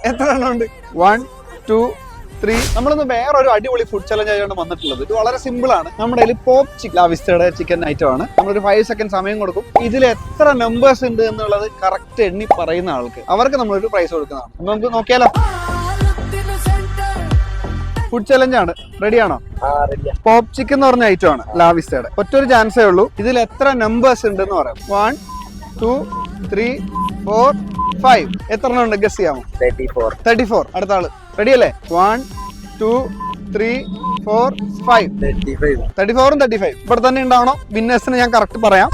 എത്ര എണ്ണം ഉണ്ട്? 1 2 3. നമ്മളിന്ന് വേറൊരു അടിപൊളി ഫുഡ് ചലഞ്ച് ആയാണ് വന്നിട്ടുള്ളത്. ഇത് വളരെ സിമ്പിൾ ആണ്. നമ്മുടെ കയ്യിൽ പോപ്പ് ചിക്കൻ ലാവിസ്റ്റയുടെ ചിക്കൻ ഐറ്റം ആണ്. നമ്മളൊരു 5 സെക്കൻഡ് സമയം കൊടുക്കും. ഇതിൽ എത്ര നമ്പേഴ്സ് ഉണ്ട് എന്നുള്ളത് കറക്റ്റ് എണ്ണി പറയുന്ന ആൾക്ക് അവർക്ക് നമ്മളൊരു പ്രൈസ് കൊടുക്കുന്നതാണ്. അപ്പൊ നമുക്ക് നോക്കിയാലോ. ഫുഡ് ചലഞ്ച് ആണ്. റെഡിയാണോ? പോപ്പ് ചിക്കൻ എന്ന് പറഞ്ഞ ഐറ്റം ആണ് ലാവിസ്റ്റയുടെ. ഒറ്റൊരു ചാൻസേ ഉള്ളൂ. ഇതിൽ എത്ര നമ്പേഴ്സ് ഉണ്ട് എന്ന് പറയാം. 1 2 3 4 5. എത്ര ഉണ്ട് ഗസ് ചെയ്യാമോ? 34. അടുത്ത ആള് റെഡി അല്ലേ? 1 2 3 4 5. 34 35. ഇവിടെ തന്നെ ഉണ്ടാവണം. വിന്നേഴ്സിന് ഞാൻ കറക്റ്റ് പറയാം.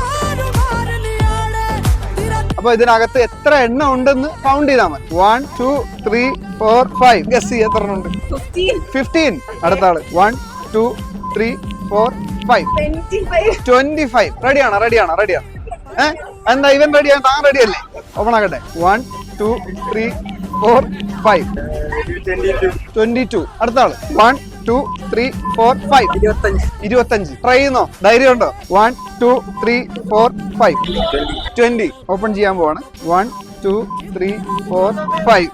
അപ്പൊ ഇതിനകത്ത് എത്ര എണ്ണം ഉണ്ടെന്ന് കൗണ്ട് ചെയ്താൽ മതി. 1 2 3 4 5. ഗസ് ചെയ്യ എത്ര ഉണ്ട്? 15. അടുത്ത ആള് 1 2 3 4 5. 25. റെഡിയാണോ? എന്താ ഇവൻ റെഡിയാണ്? താൻ റെഡി അല്ലേ? ഓപ്പൺ ആകട്ടെ. 1 2 3 4 5. 22. അടുത്ത ആള് 1 2 3 4 5. 25. ട്രൈ ചെയ്യുന്നോ? ധൈര്യം ഉണ്ടോ? 1 2 3 4 5. 20. ഓപ്പൺ ചെയ്യാൻ പോവാണ്. 1 2 3 4 5.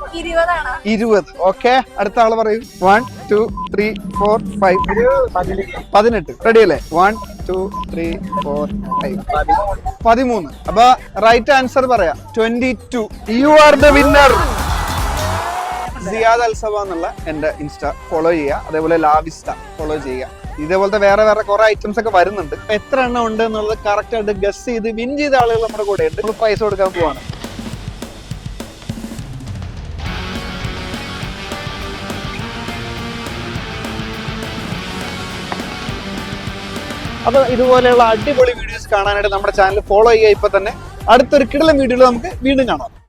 20. ഓക്കെ. അടുത്ത ആള് പറയൂ. 1 2 3 4 5. 18. റെഡി അല്ലേ? 1 2 3 4 5. 13. അപ്പൊ റൈറ്റ് ആൻസർ പറയാം. 22. You are the winner. Siyad Alsaba എന്നുള്ള എന്റെ ഇൻസ്റ്റ ഫോളോ ചെയ്യുക. അതേപോലെ ലാവിസ്റ്റ ഫോളോ ചെയ്യുക. ഇതേപോലത്തെ വേറെ കുറെ ഐറ്റംസ് ഒക്കെ വരുന്നുണ്ട്. എത്ര എണ്ണം ഉണ്ട് എന്നുള്ളത് കറക്റ്റ് ആയിട്ട് ഗസ് ചെയ്ത് വിൻ ചെയ്ത ആളുകൾ നമ്മുടെ കൂടെ ഉണ്ട്. നമ്മൾ പ്രൈസ് കൊടുക്കാൻ പോവാണ്. അപ്പൊ ഇതുപോലെയുള്ള അടിപൊളി വീഡിയോസ് കാണാനായിട്ട് നമ്മുടെ ചാനൽ ഫോളോ ചെയ്യുക ഇപ്പൊ തന്നെ. അടുത്തൊരു കിടിലൻ വീഡിയോയിൽ നമുക്ക് വീണ്ടും കാണാം.